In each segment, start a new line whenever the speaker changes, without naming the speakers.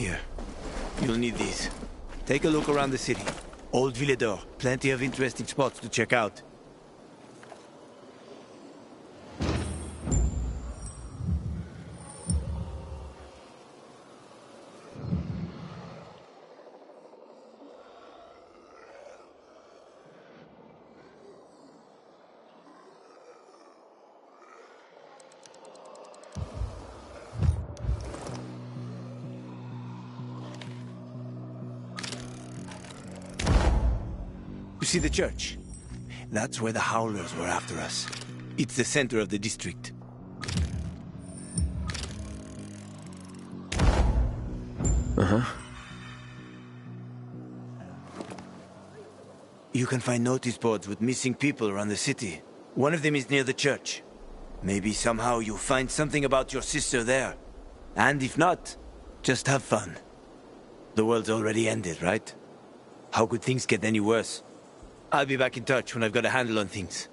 Here. You'll need these. Take a look around the city. Old Villador. Plenty of interesting spots to check out. You see the church? That's where the Howlers were after us. It's the center of the district.
Uh-huh.
You can find notice boards with missing people around the city. One of them is near the church. Maybe somehow you'll find something about your sister there. And if not, just have fun. The world's already ended, right? How could things get any worse? I'll be back in touch when I've got a handle on things.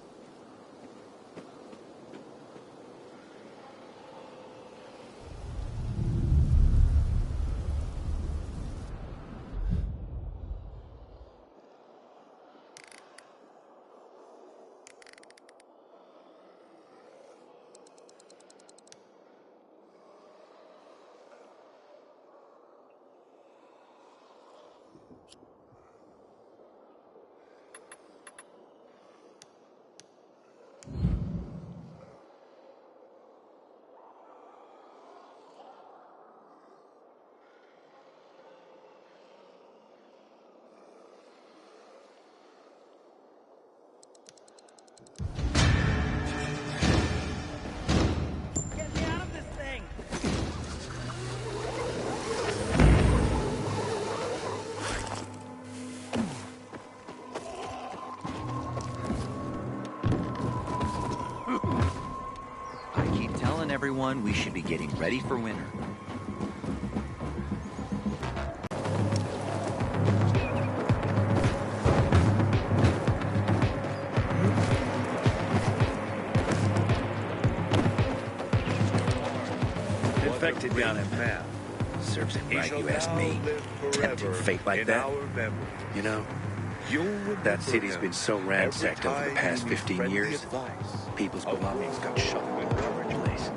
Everyone, we should be getting ready for winter.
Infected down in Path.
Serves it right, you ask me. Tempting fate like that. You know, that city's been so ransacked over the past 15 years. People's belongings got shoveled all over the place.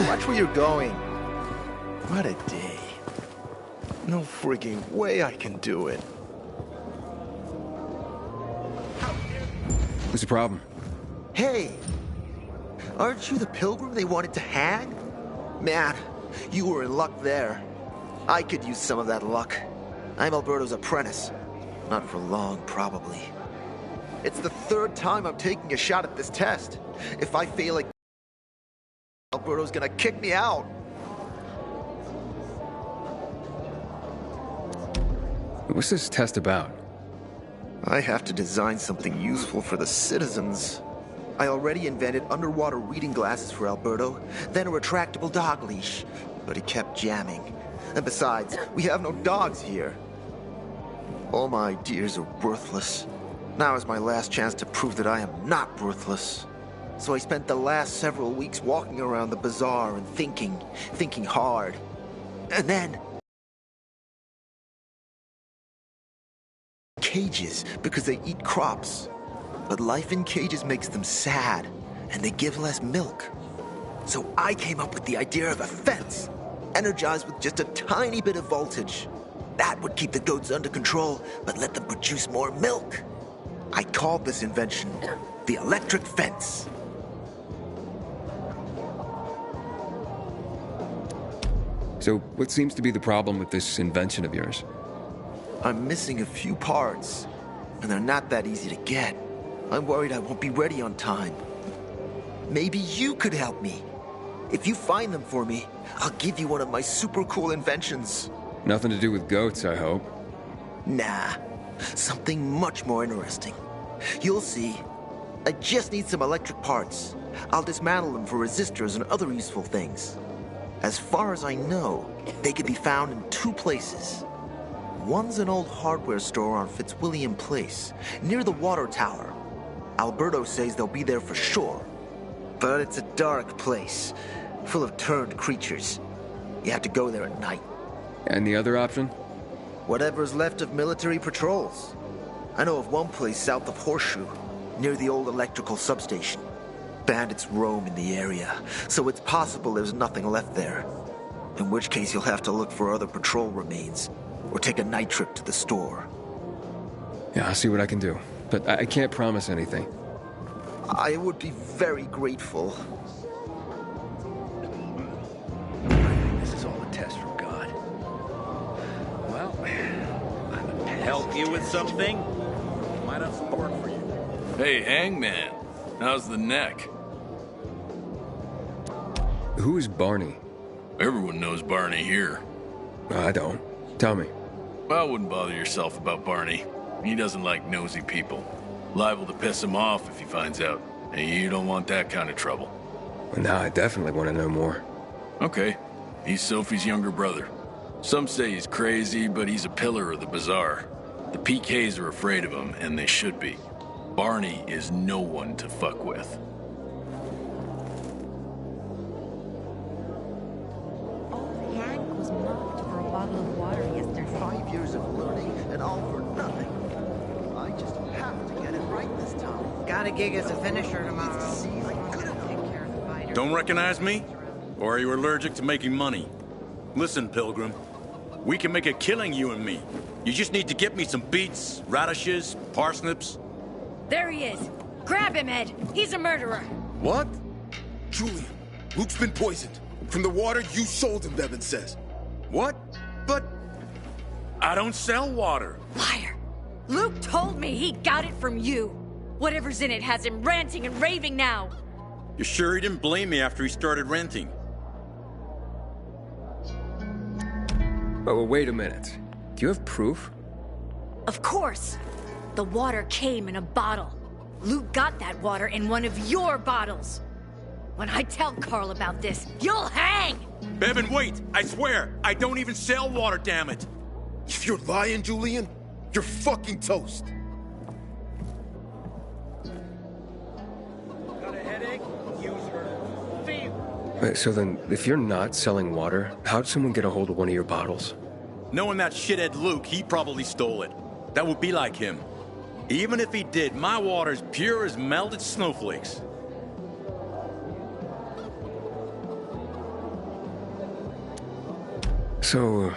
Watch where you're going. What a day. No frigging way I can do it.
What's the problem?
Hey! Aren't you the pilgrim they wanted to hang? Man, you were in luck there. I could use some of that luck. I'm Alberto's apprentice. Not for long, probably. It's the third time I'm taking a shot at this test. If I fail again, Alberto's gonna kick me out.
What's this test about?
I have to design something useful for the citizens. I already invented underwater reading glasses for Alberto, then a retractable dog leash. But he kept jamming. And besides, we have no dogs here. All my ideas are worthless. Now is my last chance to prove that I am not worthless. So I spent the last several weeks walking around the bazaar and thinking hard. And then... cages, because they eat crops. But life in cages makes them sad, and they give less milk. So I came up with the idea of a fence, energized with just a tiny bit of voltage. That would keep the goats under control, but let them produce more milk. I called this invention the electric fence.
So, what seems to be the problem with this invention of yours?
I'm missing a few parts, and they're not that easy to get. I'm worried I won't be ready on time. Maybe you could help me. If you find them for me, I'll give you one of my super cool inventions.
Nothing to do with goats, I hope.
Nah, something much more interesting. You'll see. I just need some electric parts. I'll dismantle them for resistors and other useful things. As far as I know, they can be found in two places. One's an old hardware store on Fitzwilliam Place, near the water tower. Alberto says they'll be there for sure. But it's a dark place, full of turned creatures. You have to go there at night.
And the other option?
Whatever's left of military patrols. I know of one place south of Horseshoe, near the old electrical substation. Bandits roam in the area, so it's possible there's nothing left there. In which case you'll have to look for other patrol remains, or take a night trip to the store.
Yeah, I'll see what I can do. But I can't promise anything.
I would be very grateful.
This is all a test from God. Well,
Help you with something? Might have some work for you.
Hey, Hangman. How's the neck?
Who is Barney?
Everyone knows Barney here.
I don't. Tell me.
I wouldn't bother yourself about Barney. He doesn't like nosy people. Liable to piss him off if he finds out. And you don't want that kind of trouble.
Well, now I definitely want to know more.
Okay. He's Sophie's younger brother. Some say he's crazy, but he's a pillar of the bazaar. The PKs are afraid of him, and they should be. Barney is no one to fuck with.
Old Hank was mocked for a bottle of water yesterday.
5 years of learning, and all for nothing. I just have to get it right this time.
Got a gig as a finisher tomorrow. Take care of the fighter.
Don't recognize me? Or are you allergic to making money? Listen, Pilgrim. We can make a killing, you and me. You just need to get me some beets, radishes, parsnips.
There he is. Grab him, Ed. He's a murderer.
What?
Julian, Luke's been poisoned. From the water you sold him, Bevan says.
What? But I don't sell water.
Liar. Luke told me he got it from you. Whatever's in it has him ranting and raving now.
You sure he didn't blame me after he started renting?
Oh, wait a minute. Do you have proof?
Of course. The water came in a bottle. Luke got that water in one of your bottles. When I tell Carl about this, you'll hang!
Bevan, wait! I swear, I don't even sell water, damn it!
If you're lying, Julian, you're fucking toast.
Got a headache? Use her. Feel.
Wait, so then, if you're not selling water, how'd someone get a hold of one of your bottles?
Knowing that shithead Luke, he probably stole it. That would be like him. Even if he did, my water's pure as melted snowflakes.
So,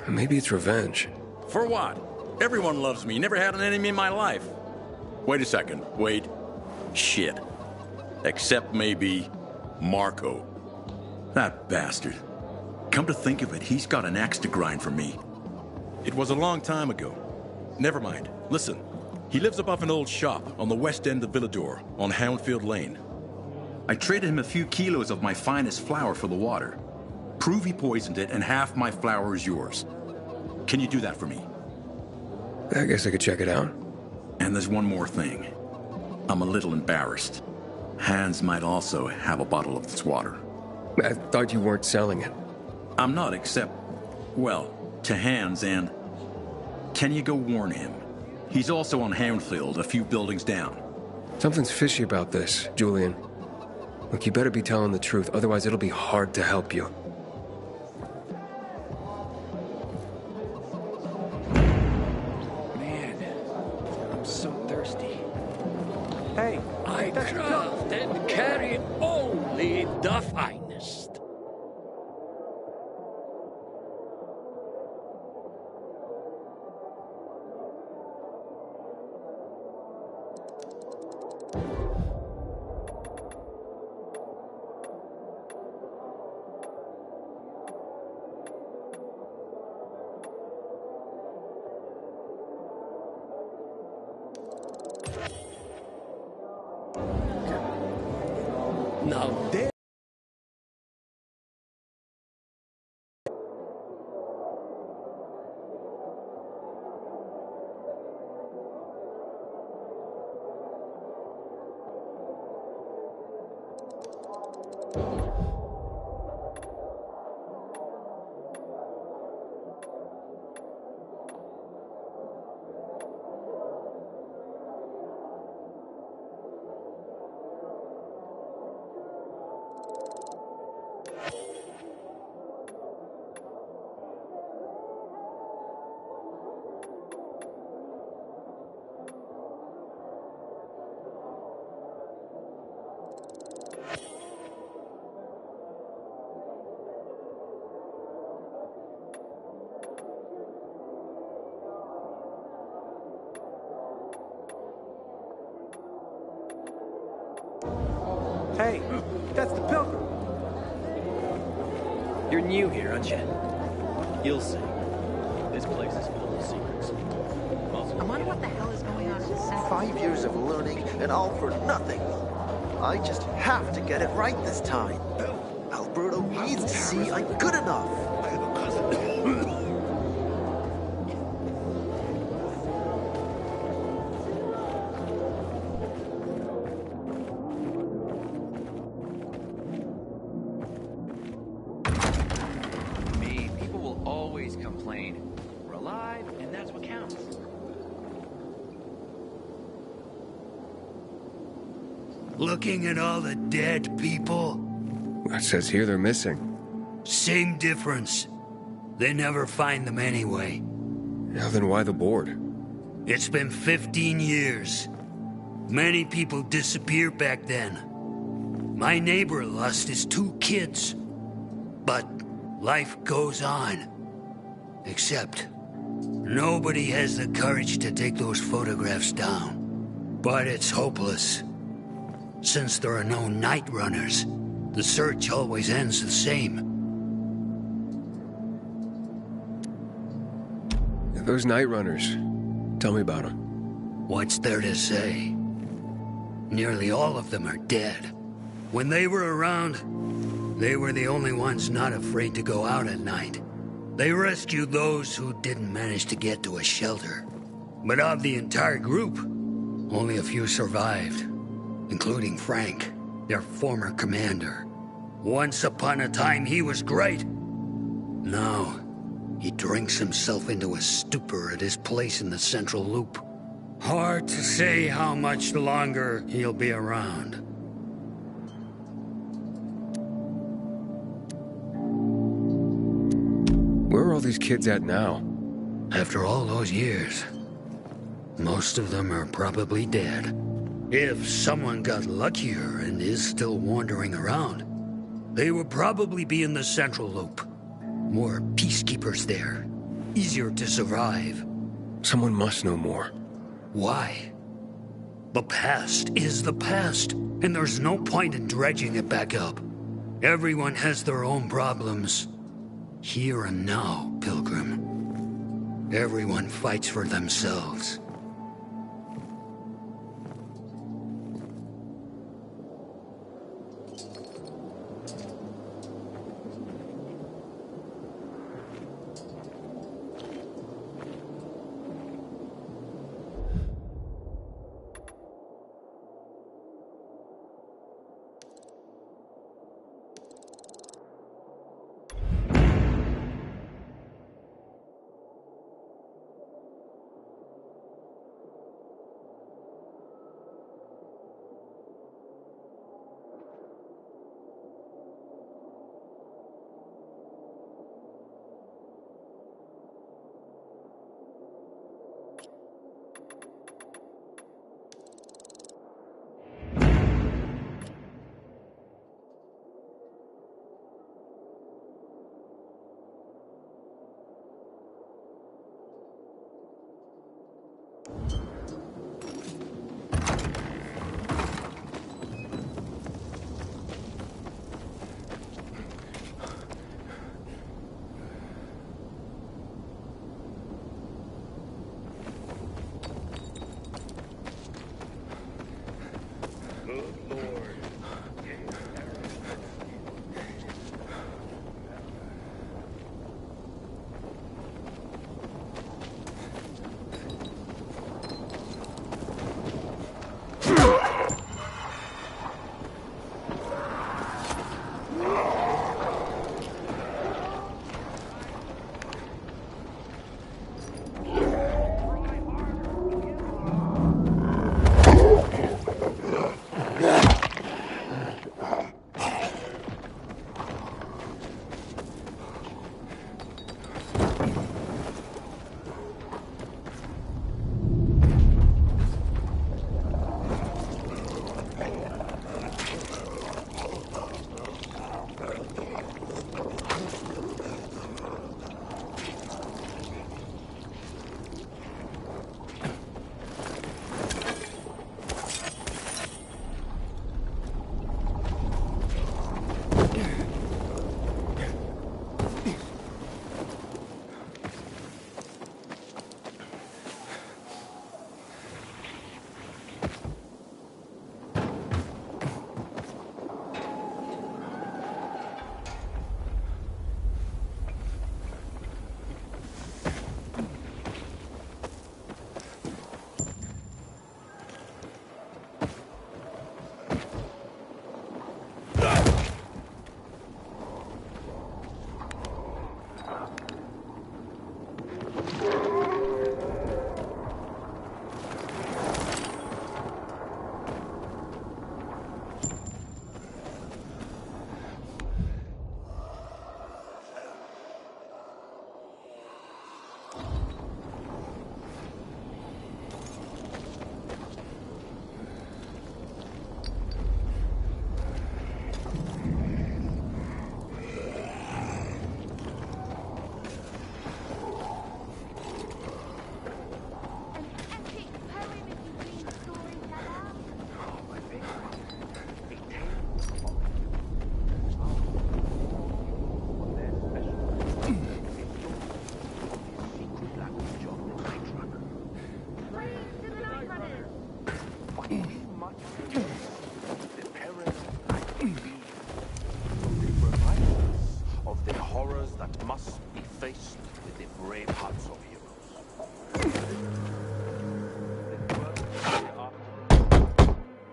maybe it's revenge.
For what? Everyone loves me. Never had an enemy in my life. Wait a second. Wait. Shit. Except maybe Marco. That bastard. Come to think of it, he's got an axe to grind for me. It was a long time ago. Never mind. Listen. He lives above an old shop on the west end of Villador, on Houndfield Lane. I traded him a few kilos of my finest flour for the water. Prove he poisoned it, and half my flour is yours. Can you do that for me?
I guess I could check it out.
And there's one more thing. I'm a little embarrassed. Hans might also have a bottle of this water.
I thought you weren't selling it.
I'm not, except, well, to Hans and... Can you go warn him? He's also on Houndfield, a few buildings down.
Something's fishy about this, Julian. Look, you better be telling the truth, otherwise it'll be hard to help you.
craft and carry only the finest. Now there.
Hey, that's the Pilgrim.
You're new here, aren't you? You'll see. This place is full of secrets.
I wonder what the hell is going on in the center.
5 years of learning, and all for nothing. I just have to get it right this time. Alberto needs to see I'm good enough.
I have a cousin.
Me, people will always complain. We're alive, and that's what counts.
Looking at all the dead people?
It says here they're missing.
Same difference. They never find them anyway.
Now then why the board?
It's been 15 years. Many people disappeared back then. My neighbor lost his 2 kids. But life goes on. Except, nobody has the courage to take those photographs down. But it's hopeless. Since there are no night runners, the search always ends the same.
Those night runners. Tell me about them.
What's there to say? Nearly all of them are dead. When they were around, they were the only ones not afraid to go out at night. They rescued those who didn't manage to get to a shelter. But of the entire group, only a few survived, including Frank, their former commander. Once upon a time, he was great. Now, he drinks himself into a stupor at his place in the Central Loop. Hard to say how much longer he'll be around.
Where are all these kids at now?
After all those years, most of them are probably dead. If someone got luckier and is still wandering around, they would probably be in the Central Loop. More peacekeepers there. Easier to survive.
Someone must know more.
Why? The past is the past, and there's no point in dredging it back up. Everyone has their own problems. Here and now, Pilgrim. Everyone fights for themselves.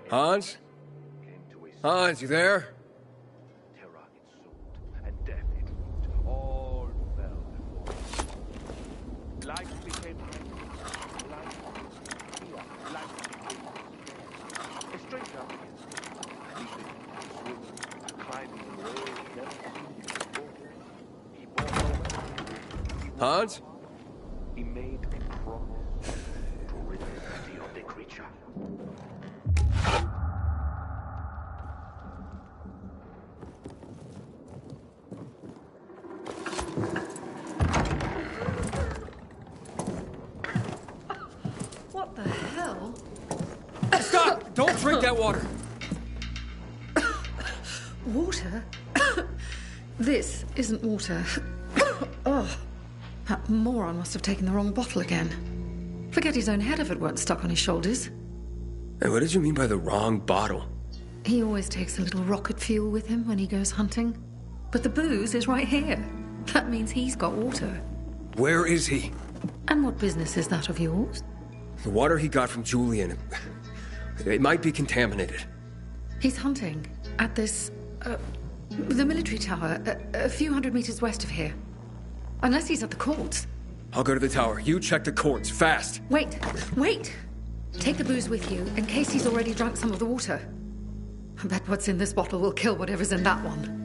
Hans? Hans, you there? Hans?
He made a promise to rid the city of the creature.
What the hell?
Stop! Don't drink that water!
Water? This isn't water. Oh, that moron must have taken the wrong bottle again. Forget his own head if it weren't stuck on his shoulders.
Hey, what did you mean by the wrong bottle?
He always takes a little rocket fuel with him when he goes hunting. But the booze is right here. That means he's got water.
Where is he?
And what business is that of yours?
The water he got from Julian. It might be contaminated.
He's hunting at this, the military tower, a few hundred meters west of here. Unless he's at the courts.
I'll go to the tower. You check the courts, fast.
Wait! Take the booze with you, in case he's already drunk some of the water. I bet what's in this bottle will kill whatever's in that one.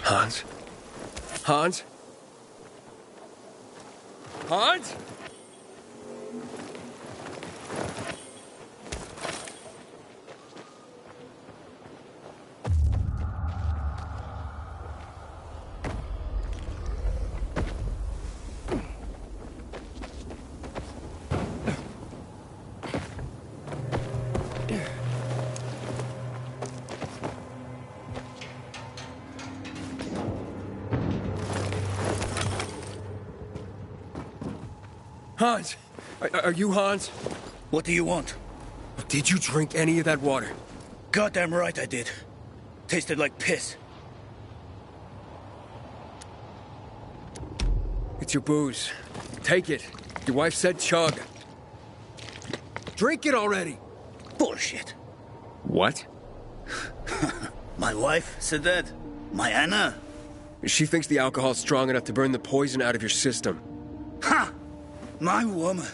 Hans? Hans? Hans? Hans! Are you Hans?
What do you want?
Did you drink any of that water?
Goddamn right I did. Tasted like piss.
It's your booze. Take it. Your wife said chug. Drink it already!
Bullshit.
What?
My wife said that? My Anna?
She thinks the alcohol's strong enough to burn the poison out of your system.
Ha! My woman.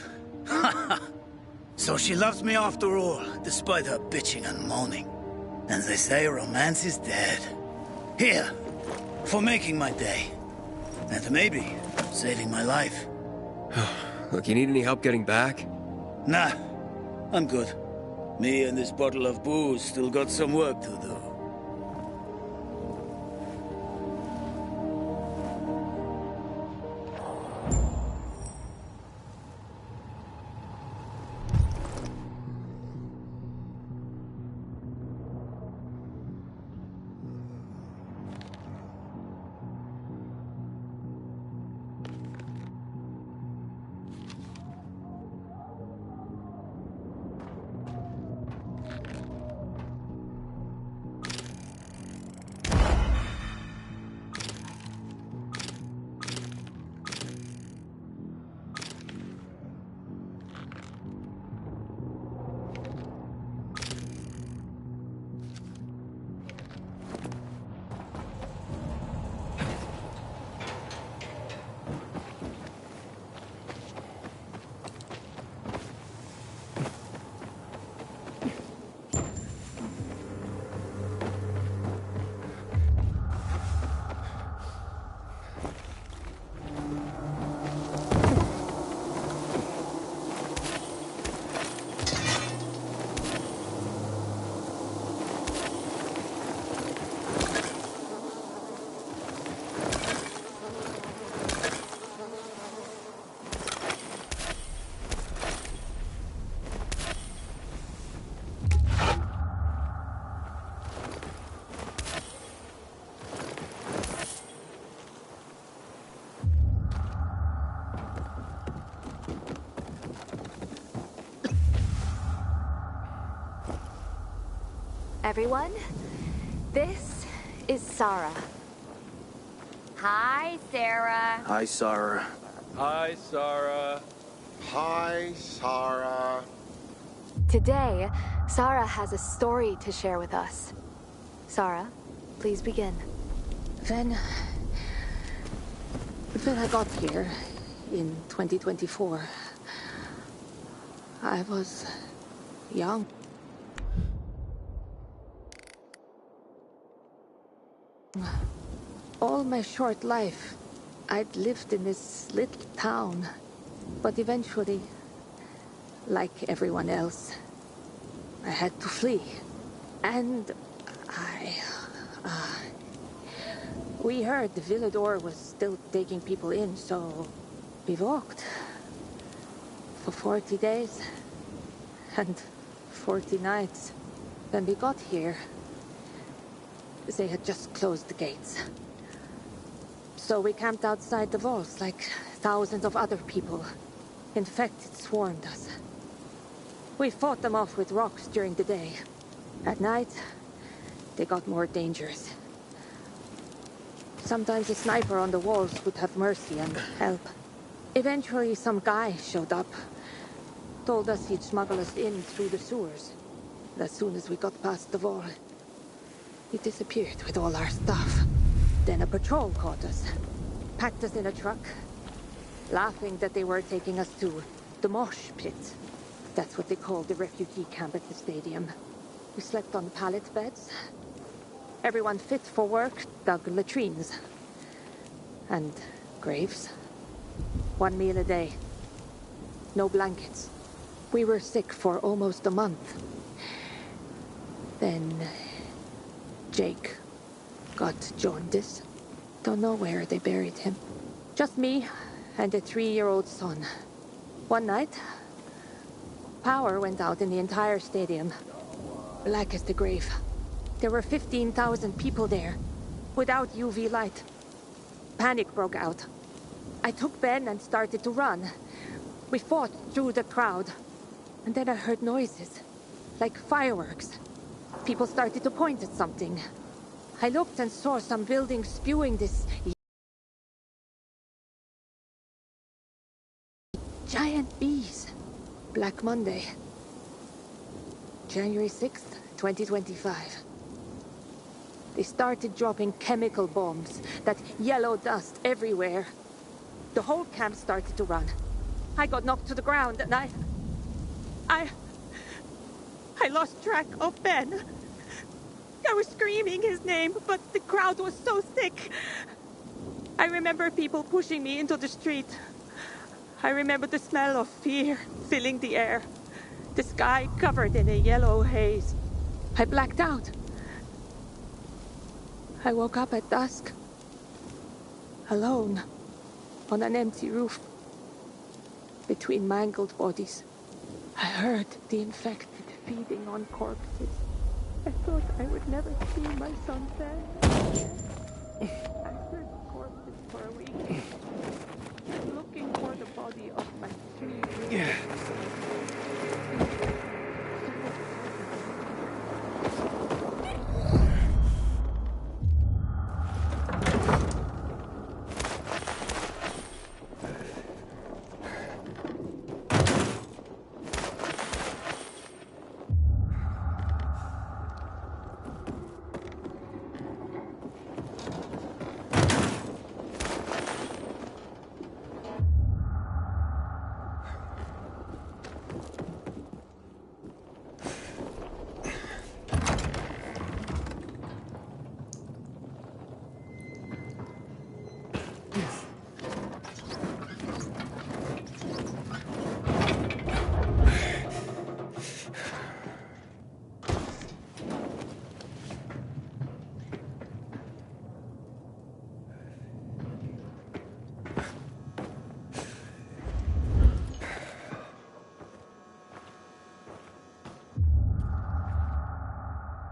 So she loves me after all, despite her bitching and moaning. And they say romance is dead. Here, for making my day. And maybe saving my life.
Look, you need any help getting back?
Nah, I'm good. Me and this bottle of booze still got some work to do.
Everyone, this is Sarah. Hi, Sarah.
Hi, Sarah.
Hi, Sarah.
Hi, Sarah.
Today, Sarah has a story to share with us. Sarah, please begin.
When I got here in 2024, I was young. All my short life, I'd lived in this little town. But eventually, like everyone else, I had to flee. And we heard the Villador was still taking people in, so we walked. For 40 days. And 40 nights. When we got here, they had just closed the gates. So we camped outside the walls like thousands of other people. infected swarmed us. We fought them off with rocks during the day. At night, they got more dangerous. Sometimes a sniper on the walls would have mercy and help. Eventually, some guy showed up. Told us he'd smuggle us in through the sewers. As soon as we got past the wall, he disappeared with all our stuff. Then a patrol caught us. Packed us in a truck. Laughing that they were taking us to the mosh pit. That's what they called the refugee camp at the stadium. We slept on pallet beds. Everyone fit for work dug latrines. And graves. 1 meal a day. No blankets. We were sick for almost a month. Then Jake got jaundice. Don't know where they buried him. Just me and a 3-year-old son. One night, power went out in the entire stadium. Black as the grave. There were 15,000 people there, without UV light. Panic broke out. I took Ben and started to run. We fought through the crowd. And then I heard noises, like fireworks. People started to point at something. I looked and saw some buildings spewing this giant bees. Black Monday. January 6th, 2025. They started dropping chemical bombs, that yellow dust everywhere. The whole camp started to run. I got knocked to the ground and I lost track of Ben. I was screaming his name, but the crowd was so thick. I remember people pushing me into the street. I remember the smell of fear filling the air. The sky covered in a yellow haze. I blacked out. I woke up at dusk. Alone. On an empty roof. Between mangled bodies. I heard the infected feeding on corpses. I thought I would never see my son then. I searched corpses for a week. Looking for the body of my 3-year-old.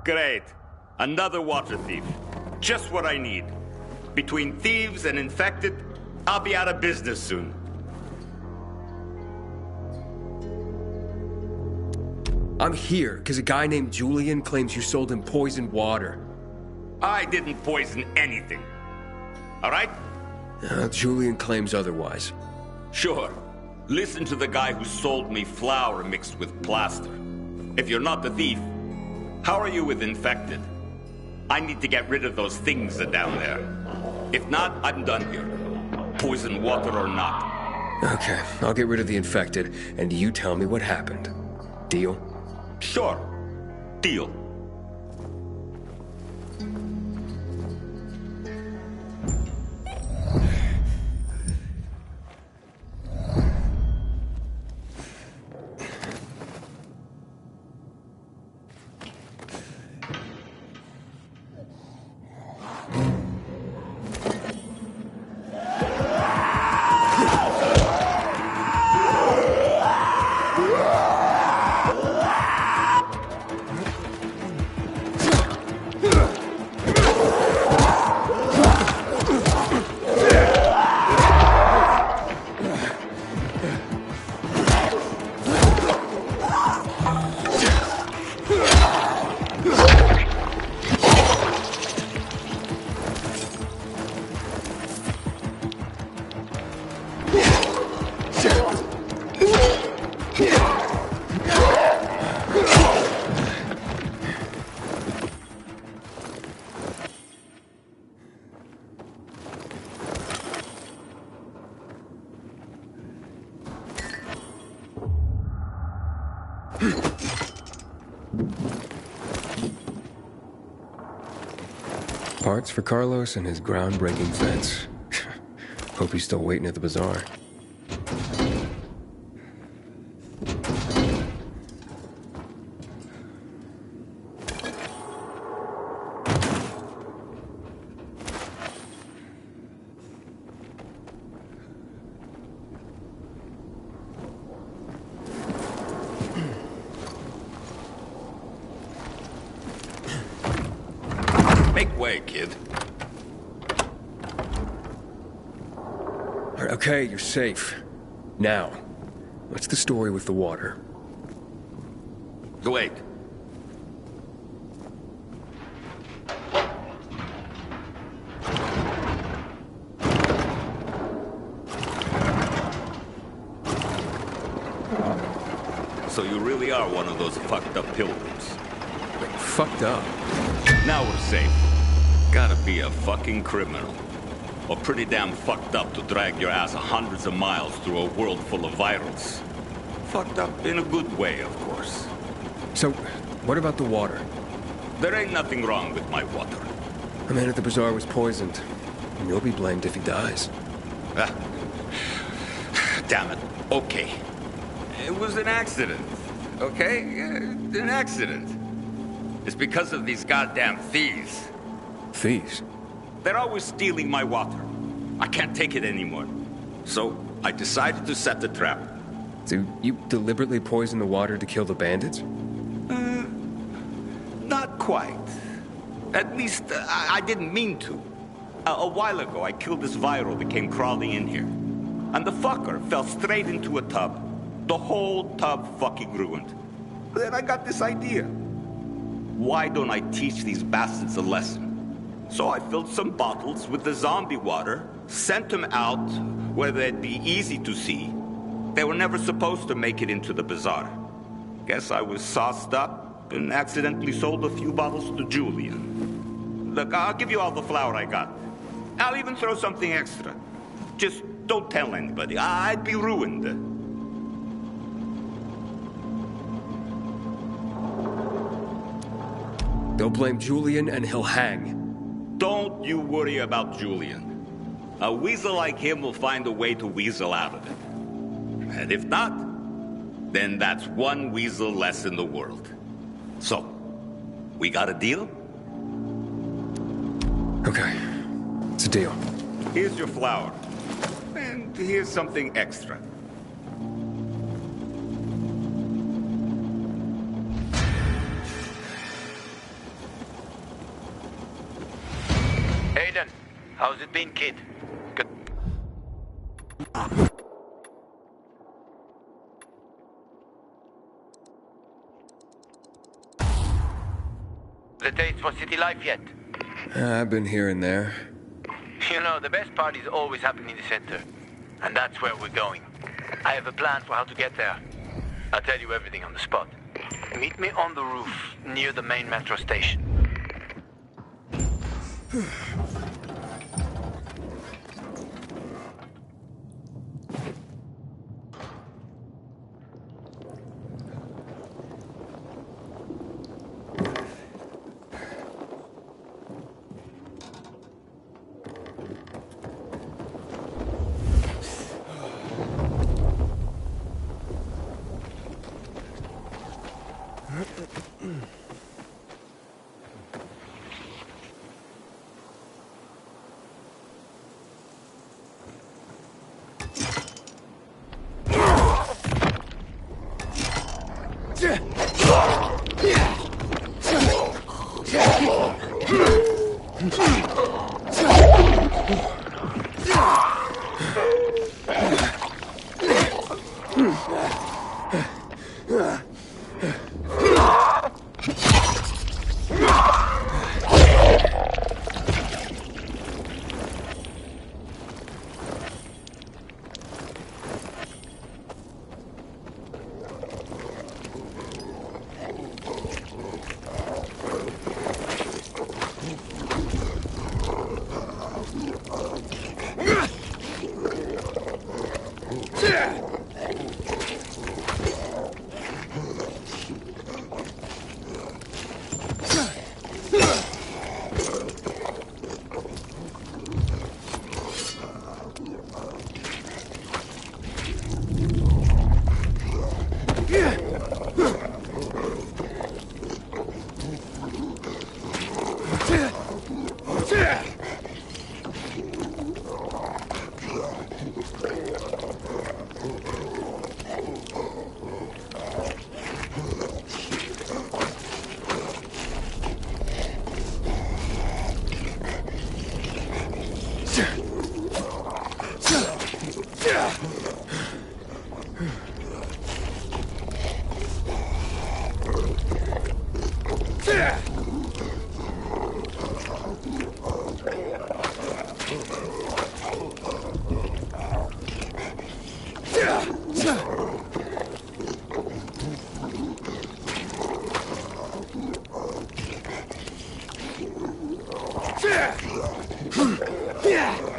Great. Another water thief. Just what I need. Between thieves and infected, I'll be out of business soon.
I'm here because a guy named Julian claims you sold him poisoned water.
I didn't poison anything. All right?
Julian claims otherwise.
Sure. Listen to the guy who sold me flour mixed with plaster. If you're not the thief, how are you with infected? I need to get rid of those things that are down there. If not, I'm done here. Poison water or not.
Okay, I'll get rid of the infected, and you tell me what happened. Deal?
Sure. Deal.
Parts for Carlos and his groundbreaking fence. Hope he's still waiting at the bazaar.
Make way, kid.
Okay, you're safe. Now, what's the story with the water?
Wait. So you really are one of those fucked up pilgrims.
Wait, fucked up?
Now we're safe. Gotta be a fucking criminal. Or pretty damn fucked up to drag your ass hundreds of miles through a world full of virals. Fucked up in a good way, of course.
So, what about the water?
There ain't nothing wrong with my water.
The man at the bazaar was poisoned, and you'll be blamed if he dies.
Ah. Damn it. Okay. It was an accident. Okay? An accident. It's because of these goddamn thieves.
Thieves?
They're always stealing my water. I can't take it anymore. So, I decided to set the trap.
So, you deliberately poisoned the water to kill the bandits?
Not quite. At least, I didn't mean to. A while ago, I killed this viral that came crawling in here. And the fucker fell straight into a tub. The whole tub fucking ruined. Then I got this idea. Why don't I teach these bastards a lesson? So I filled some bottles with the zombie water, sent them out where they'd be easy to see. They were never supposed to make it into the bazaar. Guess I was sauced up and accidentally sold a few bottles to Julian. Look, I'll give you all the flour I got. I'll even throw something extra. Just don't tell anybody. I'd be ruined.
Don't blame Julian and he'll hang.
Don't you worry about Julian. A weasel like him will find a way to weasel out of it. And if not, then that's one weasel less in the world. So, we got a deal?
Okay, it's a deal.
Here's your flour. And here's something extra.
Aiden, how's it been, kid? Good. The taste for city life yet?
I've been here and there.
You know, the best parties always happen in the center. And that's where we're going. I have a plan for how to get there. I'll tell you everything on the spot. Meet me on the roof, near the main metro station.
Yeah!